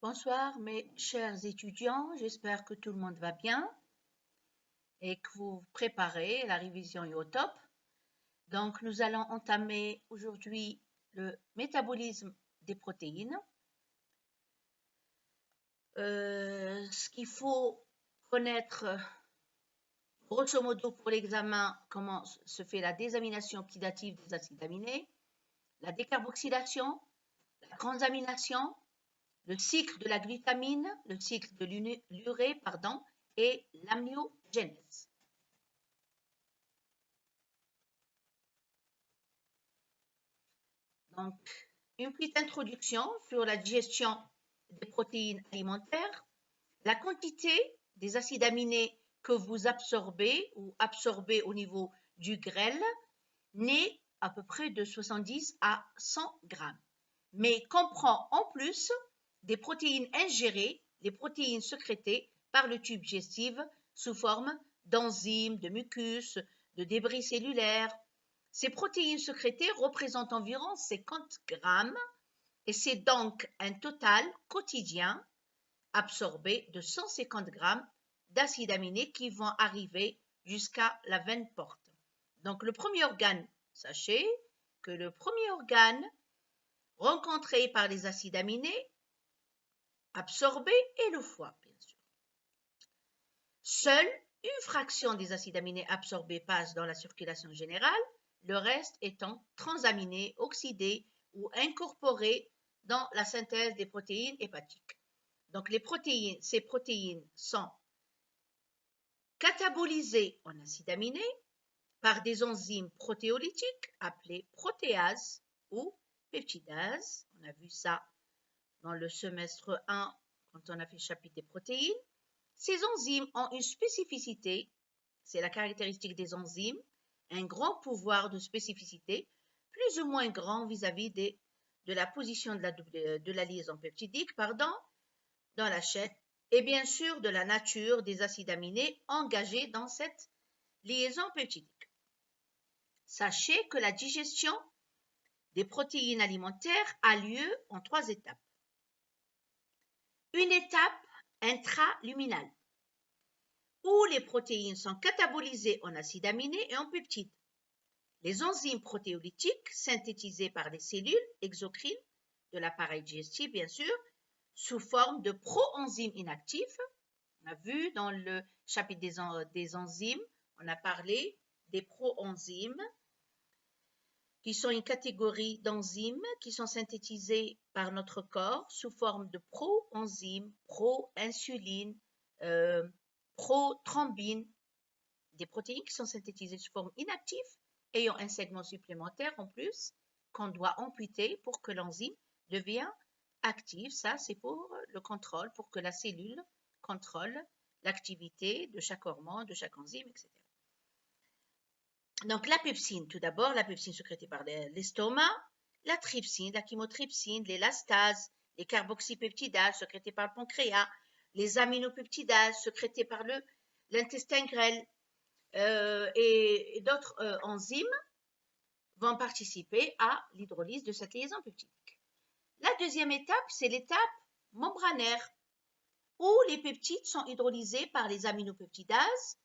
Bonsoir mes chers étudiants, j'espère que tout le monde va bien et que vous vous préparez, la révision est au top. Donc nous allons entamer aujourd'hui le métabolisme des protéines. Ce qu'il faut connaître, grosso modo pour l'examen, comment se fait la désamination oxydative des acides aminés, la décarboxylation, la transamination, le cycle de la glutamine, le cycle de l'urée, et l'amniogénèse. Donc, une petite introduction sur la digestion des protéines alimentaires. La quantité des acides aminés que vous absorbez ou absorbez au niveau du grêle n'est à peu près de 70 à 100 grammes, mais comprend en plus des protéines ingérées, les protéines sécrétées par le tube digestif sous forme d'enzymes, de mucus, de débris cellulaires. Ces protéines sécrétées représentent environ 50 grammes et c'est donc un total quotidien absorbé de 150 grammes d'acides aminés qui vont arriver jusqu'à la veine porte. Donc le premier organe, sachez que le premier organe rencontré par les acides aminés absorbés est le foie, bien sûr. Seule une fraction des acides aminés absorbés passe dans la circulation générale, le reste étant transaminés, oxydés ou incorporés dans la synthèse des protéines hépatiques. Donc ces protéines sont catabolisées en acides aminés par des enzymes protéolytiques appelées protéases ou peptidases. On a vu ça dans le semestre 1 quand on a fait le chapitre des protéines. Ces enzymes ont une spécificité, c'est la caractéristique des enzymes, un grand pouvoir de spécificité, plus ou moins grand vis-à-vis de la position de la liaison peptidique dans la chaîne et bien sûr de la nature des acides aminés engagés dans cette liaison peptidique. Sachez que la digestion des protéines alimentaires a lieu en 3 étapes. Une étape intraluminale, où les protéines sont catabolisées en acides aminés et en peptides. Les enzymes protéolytiques, synthétisées par les cellules exocrines de l'appareil digestif, bien sûr, sous forme de proenzymes inactifs. On a vu dans le chapitre des enzymes, on a parlé des proenzymes, qui sont une catégorie d'enzymes qui sont synthétisées par notre corps sous forme de proenzymes, pro-insuline, prothrombine, des protéines qui sont synthétisées sous forme inactive, ayant un segment supplémentaire en plus qu'on doit amputer pour que l'enzyme devienne active. Ça, c'est pour le contrôle, pour que la cellule contrôle l'activité de chaque hormone, de chaque enzyme, etc. Donc la pepsine, tout d'abord, la pepsine sécrétée par l'estomac, la trypsine, la chymotrypsine, l'éelastase, les carboxypeptidases sécrétées par le pancréas, les aminopeptidases sécrétées par l'intestin grêle et d'autres enzymes vont participer à l'hydrolyse de cette liaison peptidique. La deuxième étape, c'est l'étape membranaire, où les peptides sont hydrolysés par les aminopeptidases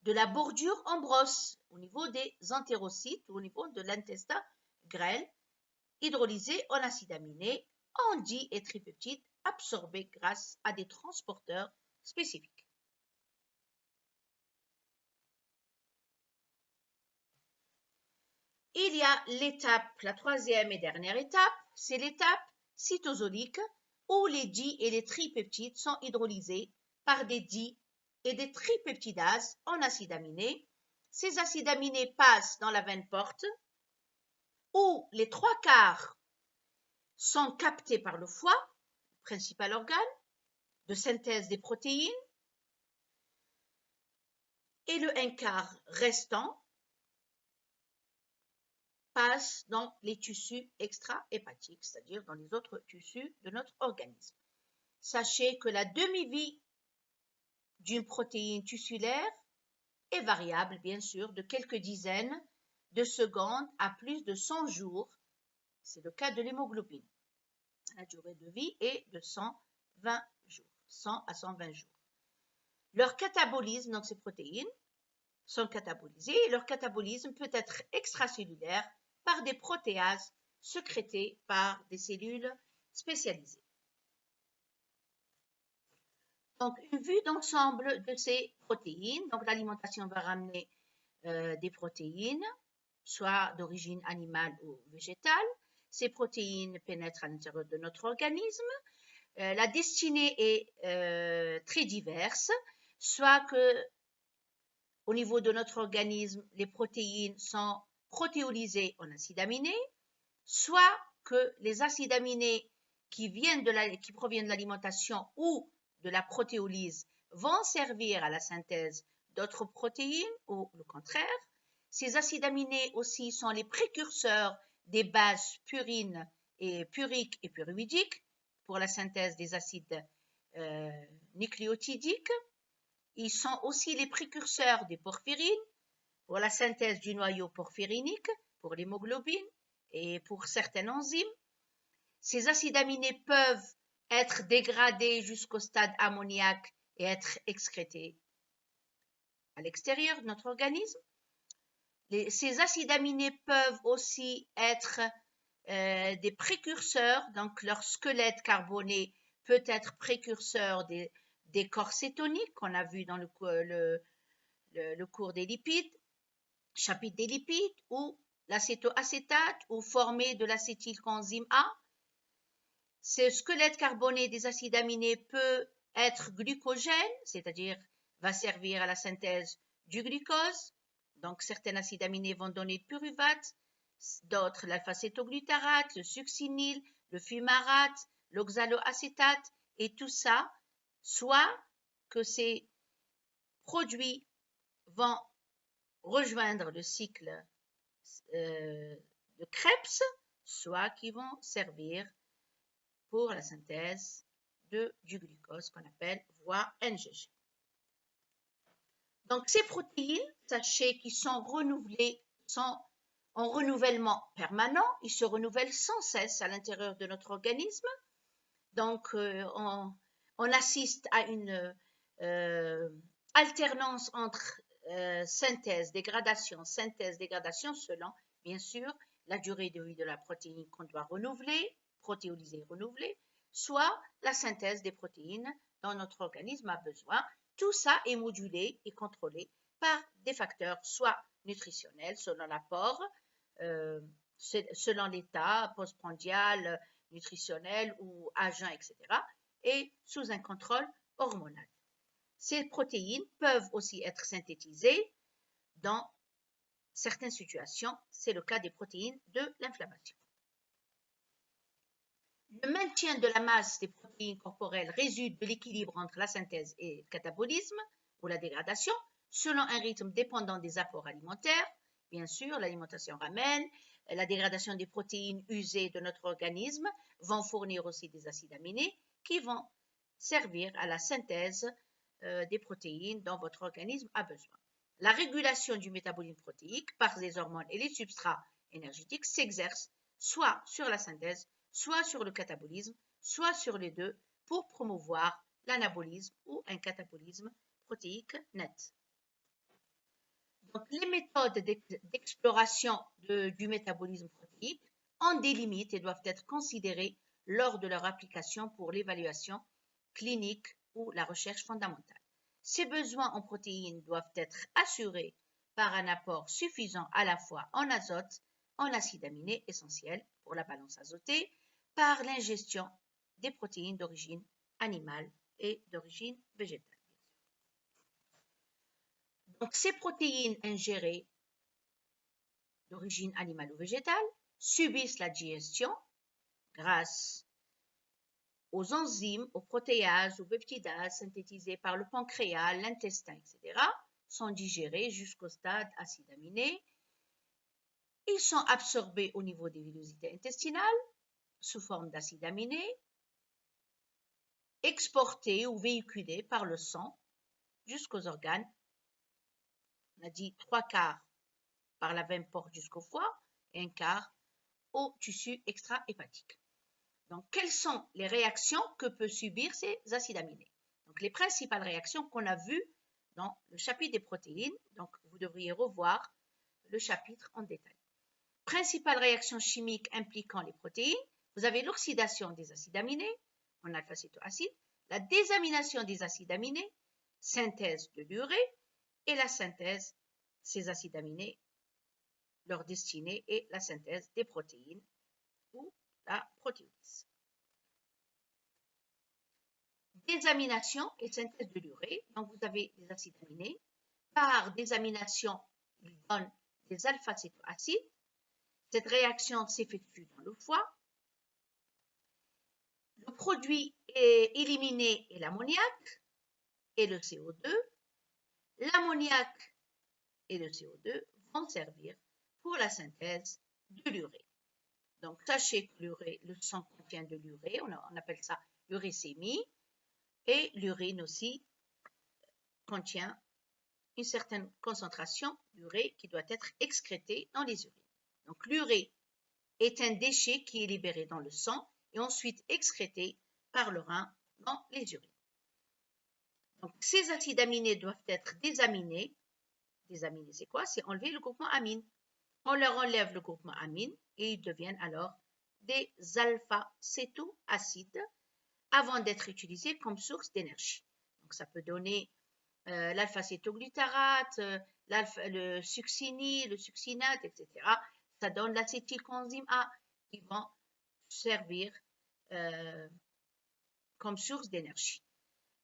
de la bordure en brosse au niveau des entérocytes ou au niveau de l'intestin grêle, hydrolysés en acides aminés, en di- et tripeptides absorbés grâce à des transporteurs spécifiques. Il y a la troisième et dernière étape, c'est l'étape cytosolique où les di- et les tripeptides sont hydrolysés par des di- et des tripeptidases en acides aminés. Ces acides aminés passent dans la veine porte où les 3/4 sont captés par le foie, principal organe de synthèse des protéines, et le 1/4 restant passe dans les tissus extra-hépatiques, c'est-à-dire dans les autres tissus de notre organisme. Sachez que la demi-vie d'une protéine tissulaire est variable, bien sûr, de quelques dizaines de secondes à plus de 100 jours. C'est le cas de l'hémoglobine. La durée de vie est de 100 120 jours, 100 à 120 jours. Leur catabolisme, donc ces protéines, sont catabolisées et leur catabolisme peut être extracellulaire par des protéases sécrétées par des cellules spécialisées. Donc, une vue d'ensemble de ces protéines. Donc, l'alimentation va ramener des protéines, soit d'origine animale ou végétale. Ces protéines pénètrent à l'intérieur de notre organisme. La destinée est très diverse, soit que au niveau de notre organisme, les protéines sont protéolysées en acides aminés, soit que les acides aminés qui proviennent de l'alimentation ou de la protéolyse vont servir à la synthèse d'autres protéines ou le contraire. Ces acides aminés aussi sont les précurseurs des bases purines et puriques et pyruvidiques pour la synthèse des acides nucléotidiques. Ils sont aussi les précurseurs des porphyrines pour la synthèse du noyau porphyrinique, pour l'hémoglobine et pour certaines enzymes. Ces acides aminés peuvent être dégradés jusqu'au stade ammoniaque et être excrétés à l'extérieur de notre organisme. Ces acides aminés peuvent aussi être des précurseurs, donc leur squelette carboné peut être précurseur des corps cétoniques qu'on a vu dans le cours des lipides, chapitre des lipides, ou l'acétoacétate ou formé de l'acétylcoenzyme A. Ce squelette carboné des acides aminés peut être glucogène, c'est-à-dire va servir à la synthèse du glucose. Donc, certains acides aminés vont donner le pyruvate, d'autres l'alpha-cétoglutarate, le succinyl, le fumarate, l'oxaloacétate, et tout ça, soit que ces produits vont rejoindre le cycle de Krebs, soit qui vont servir pour la synthèse du glucose qu'on appelle voie NGG. Donc ces protéines, sachez qu'ils sont renouvelées, sont en renouvellement permanent, ils se renouvellent sans cesse à l'intérieur de notre organisme. Donc on assiste à une alternance entre synthèse, dégradation, selon, bien sûr, la durée de vie de la protéine qu'on doit renouveler, protéolyser, renouveler, soit la synthèse des protéines dont notre organisme a besoin. Tout ça est modulé et contrôlé par des facteurs soit nutritionnels, selon l'apport, selon l'état postprandial, nutritionnel ou à jeun, etc., et sous un contrôle hormonal. Ces protéines peuvent aussi être synthétisées dans certaines situations. C'est le cas des protéines de l'inflammation. Le maintien de la masse des protéines corporelles résulte de l'équilibre entre la synthèse et le catabolisme ou la dégradation, selon un rythme dépendant des apports alimentaires. Bien sûr, l'alimentation ramène, la dégradation des protéines usées de notre organisme vont fournir aussi des acides aminés qui vont servir à la synthèse des protéines dont votre organisme a besoin. La régulation du métabolisme protéique par les hormones et les substrats énergétiques s'exerce soit sur la synthèse, soit sur le catabolisme, soit sur les deux pour promouvoir l'anabolisme ou un catabolisme protéique net. Donc, les méthodes d'exploration du métabolisme protéique en des limites et doivent être considérées lors de leur application pour l'évaluation clinique ou la recherche fondamentale. Ces besoins en protéines doivent être assurés par un apport suffisant à la fois en azote, en acides aminés essentiels pour la balance azotée, par l'ingestion des protéines d'origine animale et d'origine végétale. Donc, ces protéines ingérées d'origine animale ou végétale subissent la digestion grâce aux enzymes, aux protéases, aux peptidases synthétisées par le pancréas, l'intestin, etc., sont digérés jusqu'au stade acide aminé. Ils sont absorbés au niveau des villosités intestinales sous forme d'acides aminés, exportés ou véhiculés par le sang jusqu'aux organes. On a dit 3/4 par la veine porte jusqu'au foie et 1/4 au tissu extra-hépatique. Donc, quelles sont les réactions que peuvent subir ces acides aminés? Donc, les principales réactions qu'on a vues dans le chapitre des protéines. Donc, vous devriez revoir le chapitre en détail. Principales réactions chimiques impliquant les protéines, vous avez l'oxydation des acides aminés en alpha-cétoacide, la désamination des acides aminés, synthèse de l'urée et la synthèse de ces acides aminés, leur destinée et la synthèse des protéines ou la protéolyse. Désamination et synthèse de l'urée. Donc, vous avez des acides aminés. Par désamination, ils donnent des alpha-cétoacides. Cette réaction s'effectue dans le foie. Le produit éliminé est l'ammoniac et le CO2. L'ammoniac et le CO2 vont servir pour la synthèse de l'urée. Donc, sachez que le sang contient de l'urée, on appelle ça l'urécémie, et l'urine aussi contient une certaine concentration d'urée qui doit être excrétée dans les urines. Donc, l'urée est un déchet qui est libéré dans le sang et ensuite excrété par le rein dans les urines. Donc, ces acides aminés doivent être désaminés. Désaminés, c'est quoi? C'est enlever le groupement amine. On leur enlève le groupement amine et ils deviennent alors des alpha-cétoacides avant d'être utilisés comme source d'énergie. Donc, ça peut donner l'alpha-cétoglutarate, le succini, le succinate, etc. Ça donne l'acétylcoenzyme A qui vont servir comme source d'énergie.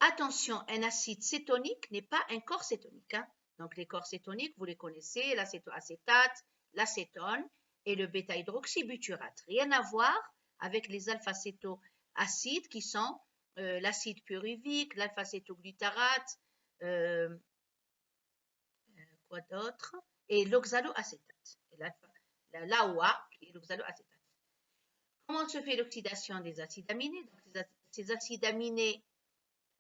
Attention, un acide cétonique n'est pas un corps cétonique. Hein. Donc, les corps cétoniques, vous les connaissez, l'acétoacétate, l'acétone et le bêta-hydroxybutyrate. Rien à voir avec les alpha-cétoacides qui sont l'acide pyruvique, l'alpha-cétoglutarate, quoi d'autre? Et l'oxaloacétate. L'AOA, qui est l'oxaloacétate. Comment se fait l'oxydation des acides aminés? Donc, ces acides aminés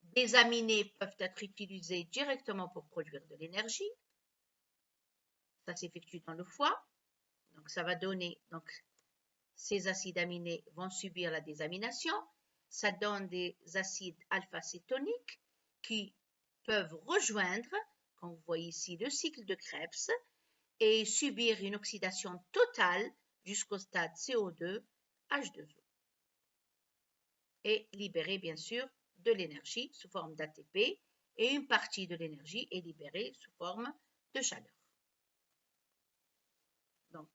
désaminés peuvent être utilisés directement pour produire de l'énergie. Ça s'effectue dans le foie. Donc, ça va donner, donc, ces acides aminés vont subir la désamination. Ça donne des acides alpha-cétoniques qui peuvent rejoindre, comme vous voyez ici, le cycle de Krebs et subir une oxydation totale jusqu'au stade CO2, H2O. Et libérer, bien sûr, de l'énergie sous forme d'ATP et une partie de l'énergie est libérée sous forme de chaleur. Donc,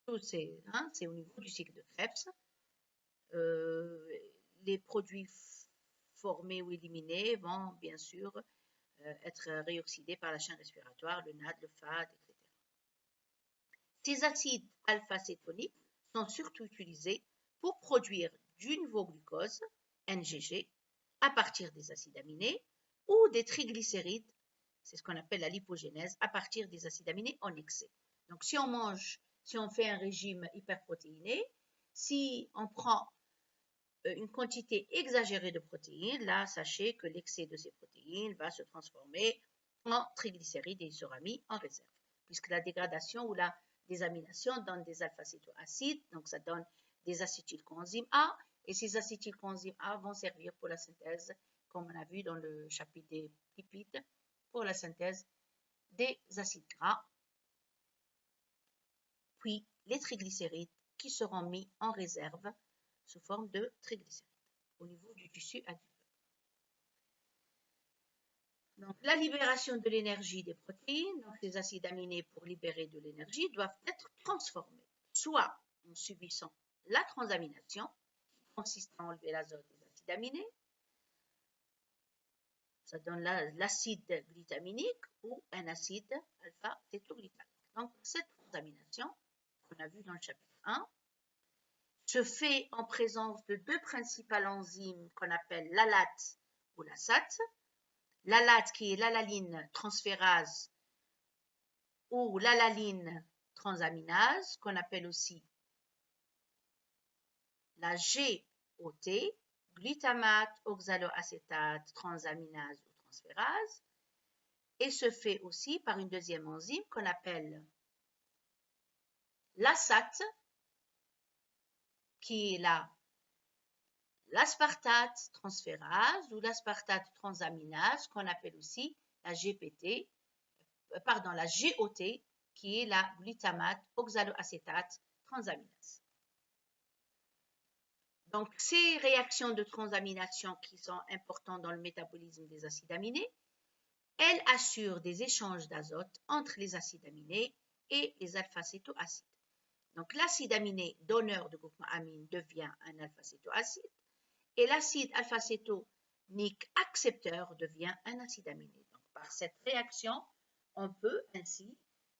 tout c'est au niveau du cycle de Krebs. Les produits formés ou éliminés vont bien sûr être réoxydés par la chaîne respiratoire, le NAD, le FAD, etc. Ces acides alpha-cétoniques sont surtout utilisés pour produire du nouveau glucose, NGG, à partir des acides aminés ou des triglycérides, c'est ce qu'on appelle la lipogénèse, à partir des acides aminés en excès. Donc, si on fait un régime hyperprotéiné, si on prend une quantité exagérée de protéines, là, sachez que l'excès de ces protéines va se transformer en triglycérides et il sera mis en réserve, puisque la dégradation ou la désamination donne des alpha-cétoacides, donc ça donne des acétylcoenzymes A, et ces acétylcoenzymes A vont servir pour la synthèse, comme on a vu dans le chapitre des lipides, pour la synthèse des acides gras, puis les triglycérides qui seront mis en réserve sous forme de triglycérides au niveau du tissu adipeux. Donc, la libération de l'énergie des protéines, donc les acides aminés pour libérer de l'énergie, doivent être transformés, soit en subissant la transamination, qui consiste à enlever l'azote des acides aminés, ça donne l'acide glutaminique ou un acide alpha-cétoglutamate. Donc, cette transamination, qu'on a vu dans le chapitre 1, se fait en présence de deux principales enzymes qu'on appelle l'ALAT ou la SAT. L'ALAT qui est l'alaline transférase ou l'alaline transaminase, qu'on appelle aussi la GOT, glutamate, oxaloacétate, transaminase ou transférase, et se fait aussi par une deuxième enzyme qu'on appelle la SAT, qui est la l'aspartate transférase ou l'aspartate transaminase, qu'on appelle aussi la GPT, la GOT, qui est la glutamate oxaloacétate transaminase. Donc, ces réactions de transamination qui sont importantes dans le métabolisme des acides aminés, elles assurent des échanges d'azote entre les acides aminés et les alpha-cétoacides. Donc, l'acide aminé donneur de groupement amine devient un alpha-cétoacide et l'acide alpha-cétonique accepteur devient un acide aminé. Donc, par cette réaction,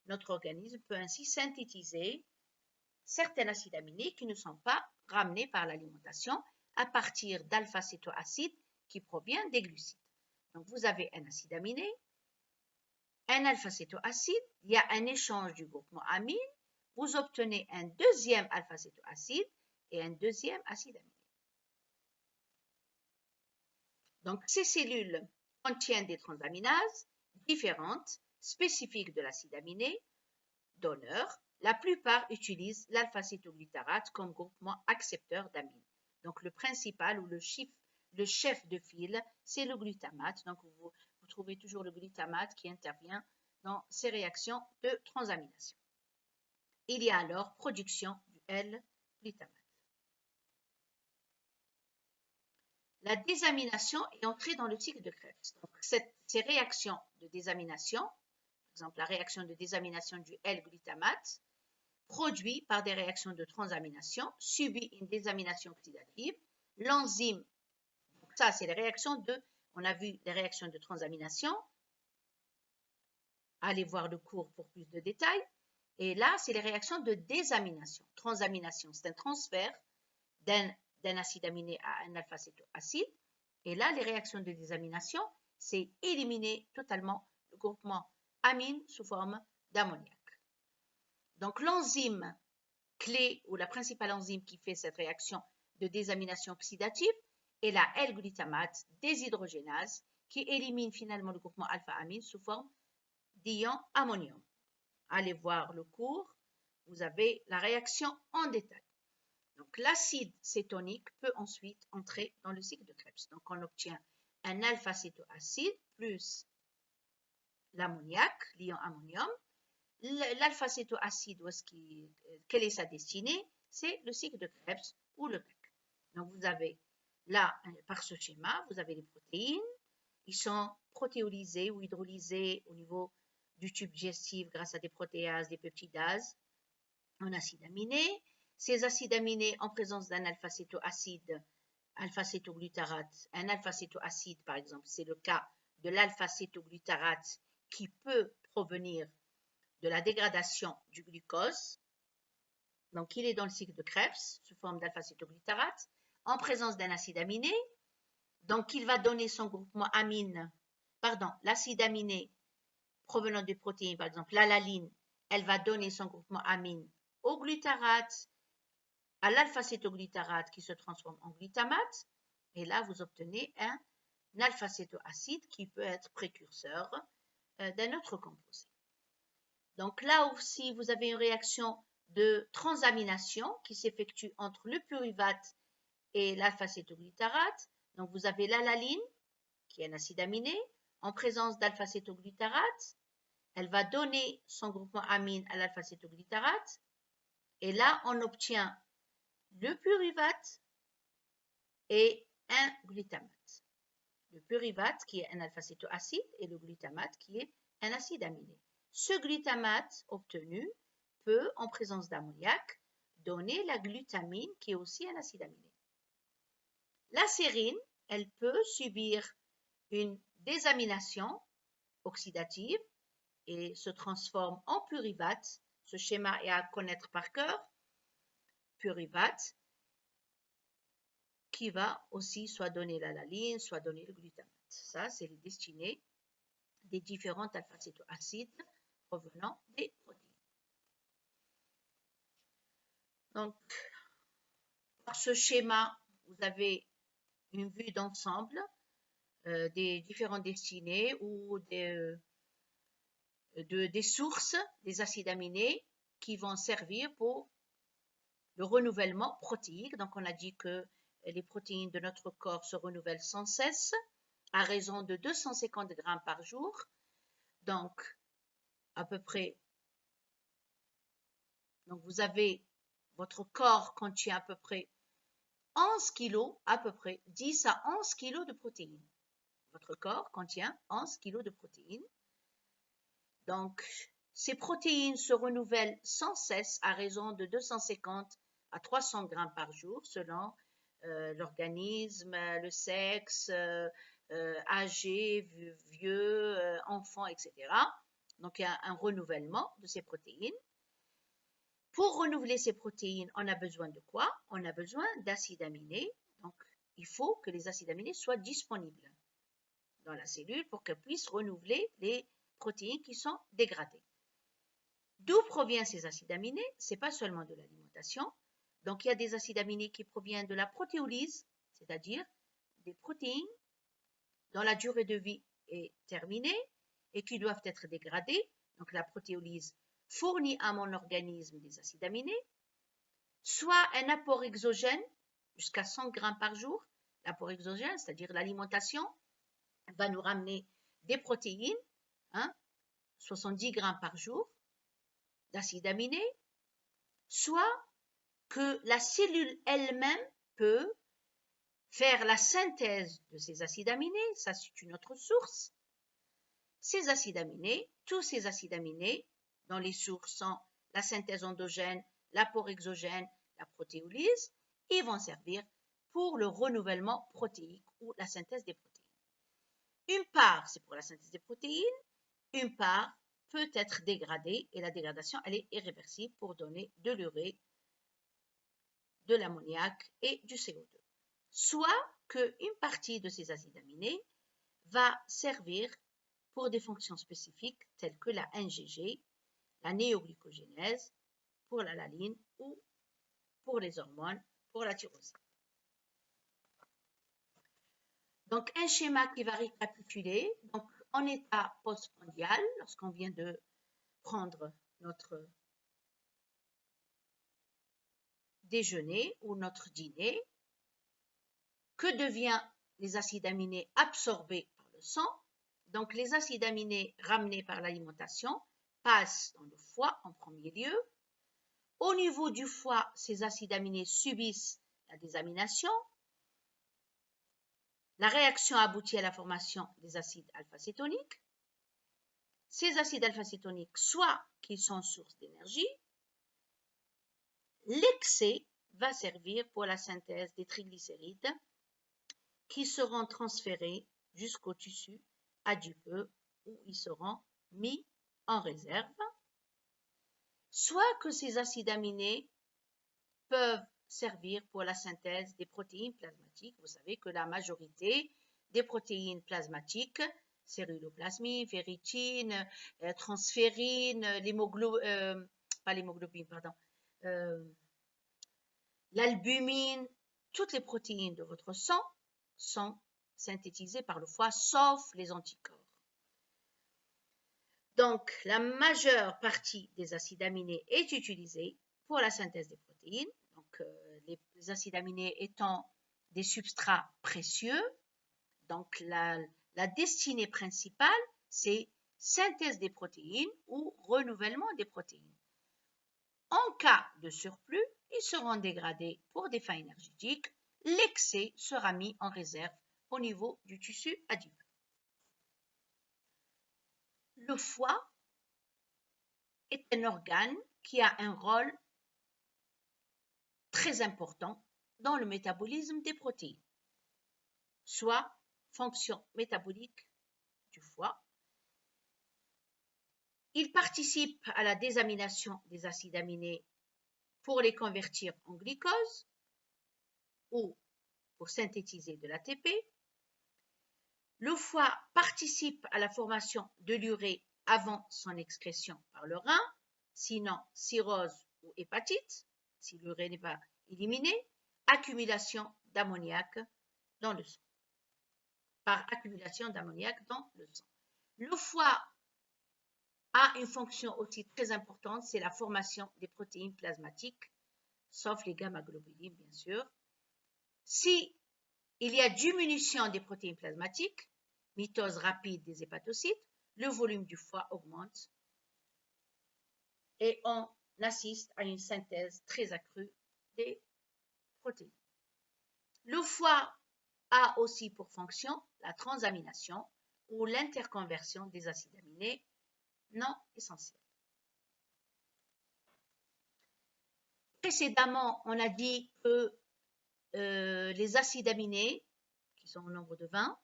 notre organisme peut ainsi synthétiser certains acides aminés qui ne sont pas ramenés par l'alimentation à partir d'alpha-cétoacides qui provient des glucides. Donc, vous avez un acide aminé, un alpha-cétoacide, il y a un échange du groupement amine, vous obtenez un deuxième alpha-cétoacide et un deuxième acide aminé. Donc, ces cellules contiennent des transaminases différentes, spécifiques de l'acide aminé donneur. La plupart utilisent l'alpha-cétoglutarate comme groupement accepteur d'amine. Donc, le principal ou le chef de file, c'est le glutamate. Donc, vous trouvez toujours le glutamate qui intervient dans ces réactions de transamination. Il y a alors production du L-glutamate. La désamination est entrée dans le cycle de Krebs. Donc, ces réactions de désamination, par exemple la réaction de désamination du L-glutamate, produit par des réactions de transamination, subit une désamination oxydative. L'enzyme, ça c'est les réactions on a vu les réactions de transamination. Allez voir le cours pour plus de détails. Et là, c'est les réactions de désamination. Transamination, c'est un transfert d'un acide aminé à un alpha-cétoacide. Et là, les réactions de désamination, c'est éliminer totalement le groupement amine sous forme d'ammoniac. Donc, l'enzyme clé ou la principale enzyme qui fait cette réaction de désamination oxydative est la L-glutamate déshydrogénase qui élimine finalement le groupement alpha-amine sous forme d'ion ammonium. Allez voir le cours, vous avez la réaction en détail. Donc, l'acide cétonique peut ensuite entrer dans le cycle de Krebs. Donc, on obtient un alpha-cétoacide plus l'ammoniac, l'ion ammonium. L'alpha-cétoacide, quelle est sa destinée? C'est le cycle de Krebs ou le CAC. Donc, vous avez là, par ce schéma, vous avez les protéines. Ils sont protéolysés ou hydrolysés au niveau du tube digestif grâce à des protéases, des peptidases en acides aminés. Ces acides aminés en présence d'un alpha-cétoacide, alpha-cétoglutarate, un alpha-cétoacide par exemple, c'est le cas de l'alpha-cétoglutarate qui peut provenir de la dégradation du glucose. Donc, il est dans le cycle de Krebs sous forme d'alpha-cétoglutarate en présence d'un acide aminé. Donc, il va donner son groupement amine, l'acide aminé provenant des protéines, par exemple l'alaline, elle va donner son groupement amine au glutarate, à l'alpha-cétoglutarate qui se transforme en glutamate. Et là, vous obtenez un alpha-cétoacide qui peut être précurseur d'un autre composé. Donc là aussi, vous avez une réaction de transamination qui s'effectue entre le pyruvate et l'alpha-cétoglutarate. Donc vous avez l'alaline, qui est un acide aminé, en présence d'alpha-cétoglutarate. Elle va donner son groupement amine à l'alpha-cétoglutarate. Et là, on obtient le pyruvate et un glutamate. Le pyruvate qui est un alpha-cétoacide et le glutamate qui est un acide aminé. Ce glutamate obtenu peut, en présence d'ammoniac, donner la glutamine qui est aussi un acide aminé. La sérine, elle peut subir une désamination oxydative et se transforme en pyruvate. Ce schéma est à connaître par cœur. Pyruvate qui va aussi soit donner l'alaline, soit donner le glutamate. Ça, c'est les destinées des différents alpha-cétoacides provenant des protéines. Donc, par ce schéma, vous avez une vue d'ensemble des différentes destinées ou des sources des acides aminés qui vont servir pour le renouvellement protéique. Donc, on a dit que les protéines de notre corps se renouvellent sans cesse à raison de 250 grammes par jour. Donc, à peu près, donc vous avez, votre corps contient à peu près 11 kilos, à peu près 10 à 11 kilos de protéines. Votre corps contient 11 kilos de protéines. Donc, ces protéines se renouvellent sans cesse à raison de 250 à 300 grammes par jour selon l'organisme, le sexe, âgé, vieux, enfant, etc. Donc, il y a un renouvellement de ces protéines. Pour renouveler ces protéines, on a besoin de quoi? On a besoin d'acides aminés. Donc, il faut que les acides aminés soient disponibles dans la cellule pour qu'elle puisse renouveler les protéines qui sont dégradées. D'où proviennent ces acides aminés? Ce n'est pas seulement de l'alimentation. Donc, il y a des acides aminés qui proviennent de la protéolyse, c'est-à-dire des protéines dont la durée de vie est terminée et qui doivent être dégradées. Donc, la protéolyse fournit à mon organisme des acides aminés, soit un apport exogène jusqu'à 100 grammes par jour. L'apport exogène, c'est-à-dire l'alimentation, va nous ramener des protéines, 70 grammes par jour d'acides aminés, soit que la cellule elle-même peut faire la synthèse de ces acides aminés, ça c'est une autre source. Ces acides aminés, tous ces acides aminés, dont les sources sont la synthèse endogène, l'apport exogène, la protéolyse, ils vont servir pour le renouvellement protéique ou la synthèse des protéines. Une part, c'est pour la synthèse des protéines, une part peut être dégradée et la dégradation, elle est irréversible pour donner de l'urée, de l'ammoniac et du CO2. Soit qu'une partie de ces acides aminés va servir pour des fonctions spécifiques telles que la NGG, la néoglycogénèse, pour la laline ou pour les hormones, pour la tyrosine. Donc, un schéma qui va récapituler. Donc, en état postprandial, lorsqu'on vient de prendre notre déjeuner ou notre dîner, que deviennent les acides aminés absorbés par le sang? Donc, les acides aminés ramenés par l'alimentation passent dans le foie en premier lieu. Au niveau du foie, ces acides aminés subissent la désamination. La réaction aboutit à la formation des acides alpha-cétoniques. Ces acides alpha-cétoniques, soit qu'ils sont source d'énergie, l'excès va servir pour la synthèse des triglycérides qui seront transférés jusqu'au tissu adipeux où ils seront mis en réserve. Soit que ces acides aminés peuvent servir pour la synthèse des protéines plasmatiques. Vous savez que la majorité des protéines plasmatiques, celluloplasmine, ferritine, transférine, pas l'hémoglobine, pardon, l'albumine, toutes les protéines de votre sang sont synthétisées par le foie, sauf les anticorps. Donc, la majeure partie des acides aminés est utilisée pour la synthèse des protéines. Donc, les acides aminés étant des substrats précieux, donc la destinée principale, c'est synthèse des protéines ou renouvellement des protéines. En cas de surplus, ils seront dégradés pour des fins énergétiques. L'excès sera mis en réserve au niveau du tissu adipeux. Le foie est un organe qui a un rôle très important dans le métabolisme des protéines, soit fonction métabolique du foie. Il participe à la désamination des acides aminés pour les convertir en glucose ou pour synthétiser de l'ATP. Le foie participe à la formation de l'urée avant son excrétion par le rein, sinon cirrhose ou hépatite, si l'urée n'est pas éliminée, accumulation d'ammoniac dans le sang. Par accumulation d'ammoniac dans le sang. Le foie a une fonction aussi très importante, c'est la formation des protéines plasmatiques, sauf les gamma-globulines bien sûr. Si il y a diminution des protéines plasmatiques, mitose rapide des hépatocytes, le volume du foie augmente et on assiste à une synthèse très accrue des protéines. Le foie a aussi pour fonction la transamination ou l'interconversion des acides aminés non essentiels. Précédemment, on a dit que les acides aminés, qui sont au nombre de 20,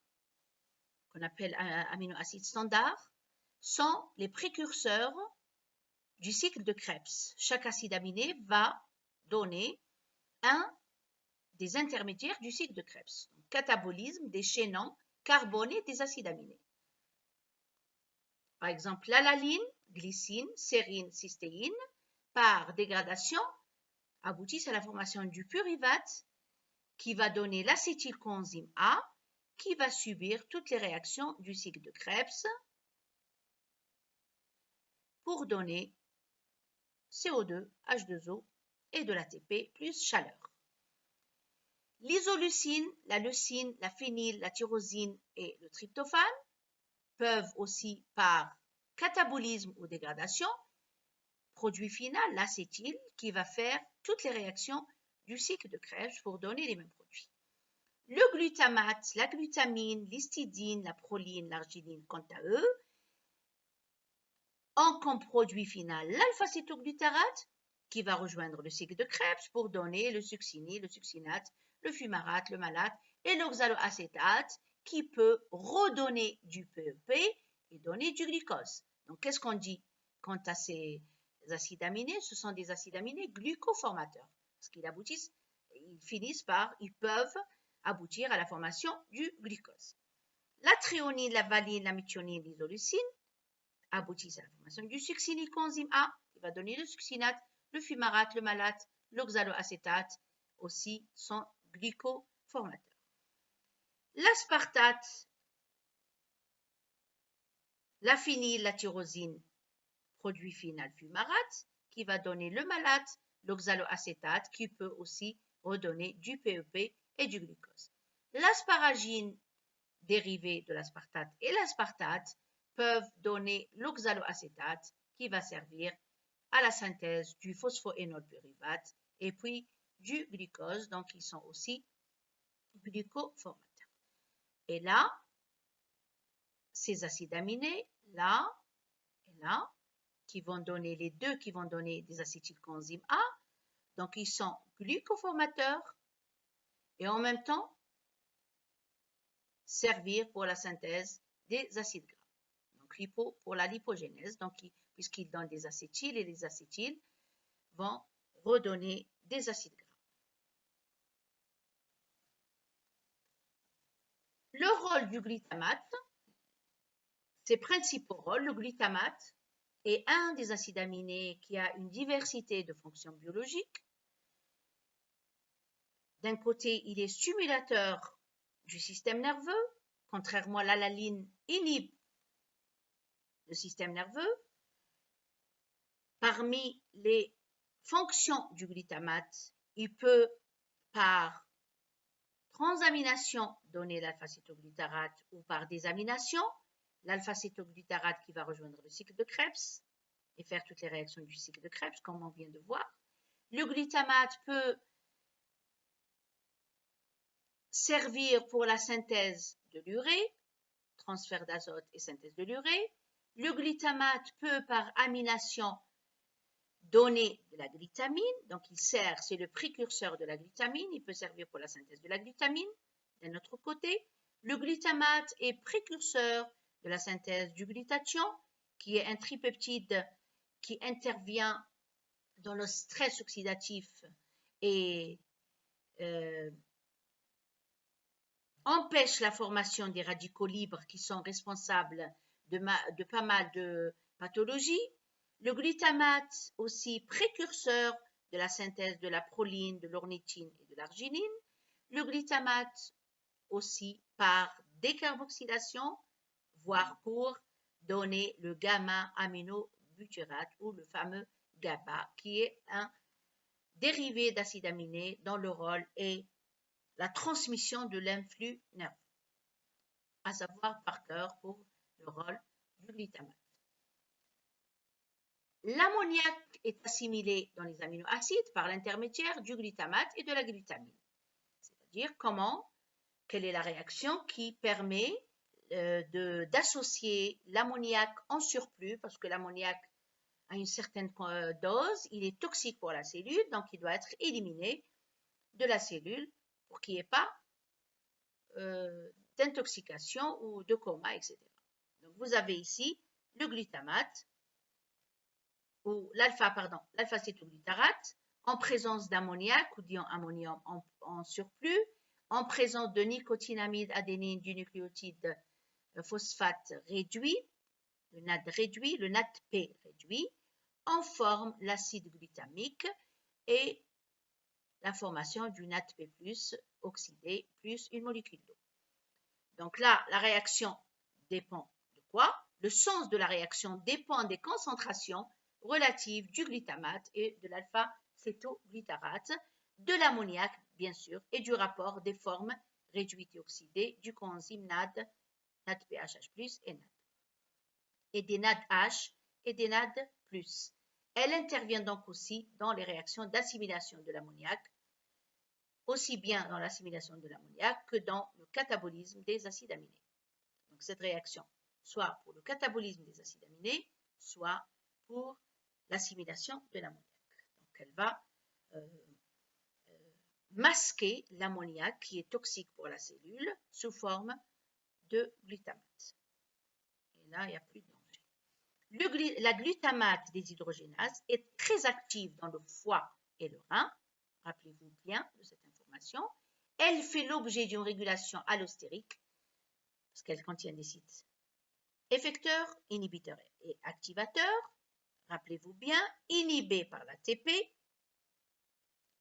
qu'on appelle aminoacides standards, sont les précurseurs du cycle de Krebs. Chaque acide aminé va donner un des intermédiaires du cycle de Krebs. Donc, catabolisme des chaînons carbonés des acides aminés. Par exemple, l'alaline, glycine, sérine, cystéine, par dégradation, aboutissent à la formation du pyruvate qui va donner l'acétylcoenzyme A qui va subir toutes les réactions du cycle de Krebs pour donner CO2, H2O et de l'ATP plus chaleur. L'isoleucine, la leucine, la phényle, la tyrosine et le tryptophane peuvent aussi, par catabolisme ou dégradation, produit final, l'acétyl, qui va faire toutes les réactions du cycle de Krebs pour donner les mêmes produits. Le glutamate, la glutamine, l'histidine, la proline, l'arginine, quant à eux, ont comme produit final l'alpha-cétoglutarate, qui va rejoindre le cycle de Krebs pour donner le succinate, le succinate, le fumarate, le malate et l'oxaloacétate, qui peut redonner du PEP et donner du glucose. Donc, qu'est-ce qu'on dit quant à ces acides aminés? Ce sont des acides aminés glucoformateurs, parce qu'ils aboutissent, ils peuvent aboutir à la formation du glucose. La thréonine, la valine, la méthionine, l'isoleucine aboutissent à la formation du succinylcoenzyme A, qui va donner le succinate, le fumarate, le malate, l'oxaloacétate, aussi sont glucoformateurs. L'aspartate, la phényle, la tyrosine, produit final fumarate, qui va donner le malate, l'oxaloacétate, qui peut aussi redonner du PEP et du glucose. L'asparagine, dérivée de l'aspartate et l'aspartate, peuvent donner l'oxaloacétate, qui va servir à la synthèse du phosphoénolpyruvate et puis du glucose, donc ils sont aussi glucoformateurs. Et là, ces acides aminés, là et là, qui vont donner les deux qui vont donner des acétylcoenzymes A, donc ils sont glucoformateurs et en même temps servir pour la synthèse des acides gras. Donc pour la lipogénèse, donc puisqu'ils donnent des acétyles et les acétyles vont redonner des acides gras. Le rôle du glutamate, ses principaux rôles, le glutamate est un des acides aminés qui a une diversité de fonctions biologiques. D'un côté, il est stimulateur du système nerveux, contrairement à l'alaline, inhibe le système nerveux. Parmi les fonctions du glutamate, il peut, par transamination, donner l'alpha-cétoglutarate ou par désamination, l'alpha-cétoglutarate qui va rejoindre le cycle de Krebs et faire toutes les réactions du cycle de Krebs, comme on vient de voir. Le glutamate peut servir pour la synthèse de l'urée, transfert d'azote et synthèse de l'urée. Le glutamate peut, par amination, donner de la glutamine, donc il sert, c'est le précurseur de la glutamine, il peut servir pour la synthèse de la glutamine. D'un autre côté, le glutamate est précurseur de la synthèse du glutathion, qui est un tripeptide qui intervient dans le stress oxydatif et empêche la formation des radicaux libres qui sont responsables de pas mal de pathologies. Le glutamate aussi précurseur de la synthèse de la proline, de l'ornithine et de l'arginine. Le glutamate aussi par décarboxylation, voire pour donner le gamma-aminobutyrate ou le fameux GABA, qui est un dérivé d'acide aminé dont le rôle est la transmission de l'influx nerveux, à savoir par cœur pour le rôle du glutamate. L'ammoniac est assimilé dans les aminoacides par l'intermédiaire du glutamate et de la glutamine. C'est-à-dire quelle est la réaction qui permet d'associer l'ammoniac en surplus, parce que l'ammoniac à une certaine dose, il est toxique pour la cellule, donc il doit être éliminé de la cellule pour qu'il n'y ait pas d'intoxication ou de coma, etc. Donc vous avez ici le glutamate, ou l'alpha-cétoglutarate, en présence d'ammoniac ou d'ion-ammonium en surplus, en présence de nicotinamide adénine du nucléotide phosphate réduit, le NAD réduit, le NADP réduit, en forme l'acide glutamique et la formation du NADP+, oxydé, plus une molécule d'eau. Donc là, la réaction dépend de quoi? Le sens de la réaction dépend des concentrations relatives du glutamate et de l'alpha-cétoglutarate, de l'ammoniac, bien sûr, et du rapport des formes réduites et oxydées du coenzyme NAD, NADPHH+, et NAD, et des NADH et des NAD+. Elle intervient donc aussi dans les réactions d'assimilation de l'ammoniac, aussi bien dans l'assimilation de l'ammoniac que dans le catabolisme des acides aminés. Donc cette réaction, soit pour le catabolisme des acides aminés, soit pour l'assimilation de l'ammoniac. Donc elle va masquer l'ammoniac qui est toxique pour la cellule sous forme de glutamate. Et là, il n'y a plus de danger. La glutamate déshydrogénase est très active dans le foie et le rein. Rappelez-vous bien de cette information. Elle fait l'objet d'une régulation allostérique parce qu'elle contient des sites effecteurs, inhibiteurs et activateurs. Rappelez-vous bien, inhibée par l'ATP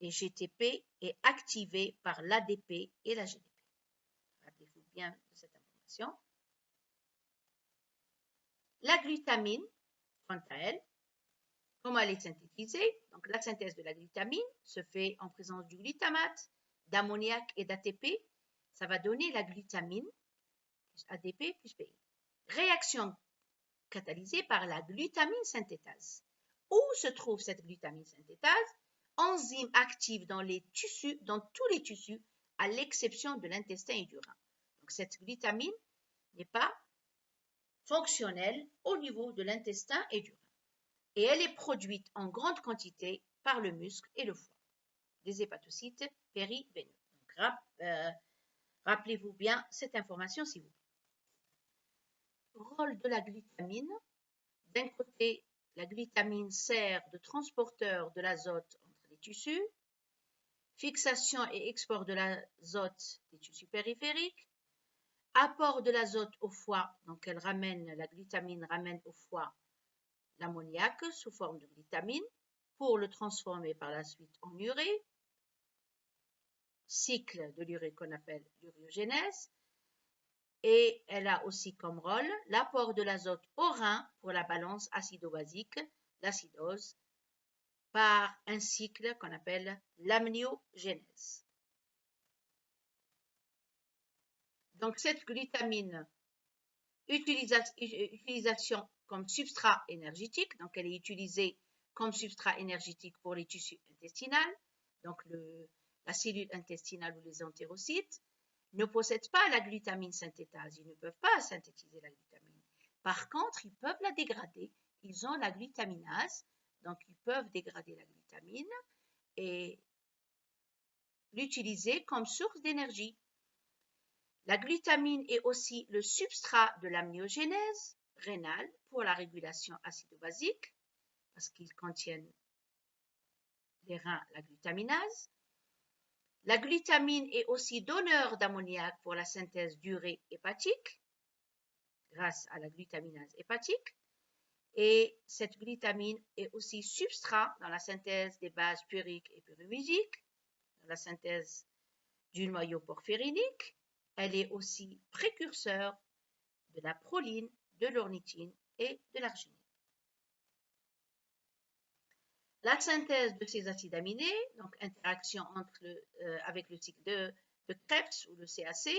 et GTP et activée par l'ADP et la GDP. Rappelez-vous bien de cette information. La glutamine, quant à elle, comment elle est synthétisée? Donc la synthèse de la glutamine se fait en présence du glutamate, d'ammoniac et d'ATP. Ça va donner la glutamine plus ADP plus PI. Réaction catalysée par la glutamine synthétase. Où se trouve cette glutamine synthétase? Enzyme active dans tous les tissus, à l'exception de l'intestin et du rein. Donc cette glutamine n'est pas fonctionnelle au niveau de l'intestin et du rein. Et elle est produite en grande quantité par le muscle et le foie, des hépatocytes périveineux. Donc rappelez-vous bien cette information s'il vous plaît. Rôle de la glutamine. D'un côté, la glutamine sert de transporteur de l'azote entre les tissus, fixation et export de l'azote des tissus périphériques, apport de l'azote au foie, donc la glutamine ramène au foie l'ammoniac sous forme de glutamine pour le transformer par la suite en urée, cycle de l'urée qu'on appelle l'uréogénèse, et elle a aussi comme rôle l'apport de l'azote au rein pour la balance acido-basique, l'acidose, par un cycle qu'on appelle l'amniogénèse. Donc cette glutamine, utilisation comme substrat énergétique, donc elle est utilisée comme substrat énergétique pour les tissus intestinaux, donc la cellule intestinale ou les entérocytes, ne possèdent pas la glutamine synthétase, ils ne peuvent pas synthétiser la glutamine. Par contre, ils peuvent la dégrader, ils ont la glutaminase, donc ils peuvent dégrader la glutamine et l'utiliser comme source d'énergie. La glutamine est aussi le substrat de l'amniogénèse rénale pour la régulation acido-basique, parce qu'ils contiennent les reins la glutaminase. La glutamine est aussi donneur d'ammoniac pour la synthèse d'urée hépatique, grâce à la glutaminase hépatique. Et cette glutamine est aussi substrat dans la synthèse des bases puriques et pyruvigiques, dans la synthèse du noyau porphyrinique. Elle est aussi précurseur de la proline, de l'ornithine et de l'arginine. La synthèse de ces acides aminés, donc interaction avec le cycle de Krebs ou le CAC.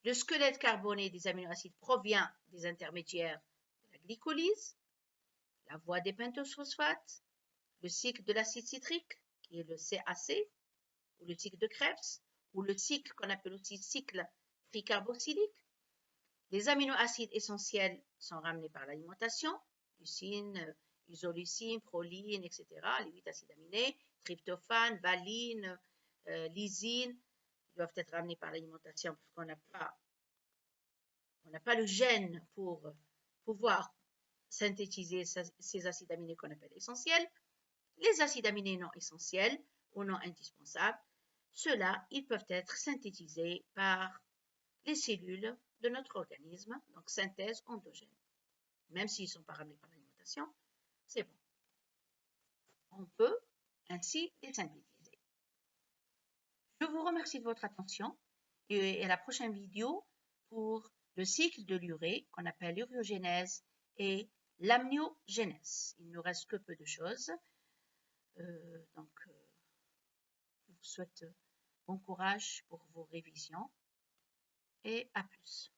Le squelette carboné des aminoacides provient des intermédiaires de la glycolyse, la voie des pentosephosphates, le cycle de l'acide citrique, qui est le CAC, ou le cycle de Krebs, ou le cycle qu'on appelle aussi cycle tricarboxylique. Les aminoacides essentiels sont ramenés par l'alimentation, leucine, isoleucine, proline, etc. Les 8 acides aminés, tryptophane, valine, lysine, ils doivent être ramenés par l'alimentation parce qu'on n'a pas le gène pour pouvoir synthétiser ces acides aminés qu'on appelle essentiels. Les acides aminés non essentiels ou non indispensables, ceux-là, ils peuvent être synthétisés par les cellules de notre organisme, donc synthèse endogène. Même s'ils ne sont pas ramenés par l'alimentation, c'est bon. On peut ainsi les synthétiser. Je vous remercie de votre attention et à la prochaine vidéo pour le cycle de l'urée qu'on appelle l'uréogénèse et l'amniogénèse. Il ne nous reste que peu de choses. Donc, je vous souhaite bon courage pour vos révisions et à plus.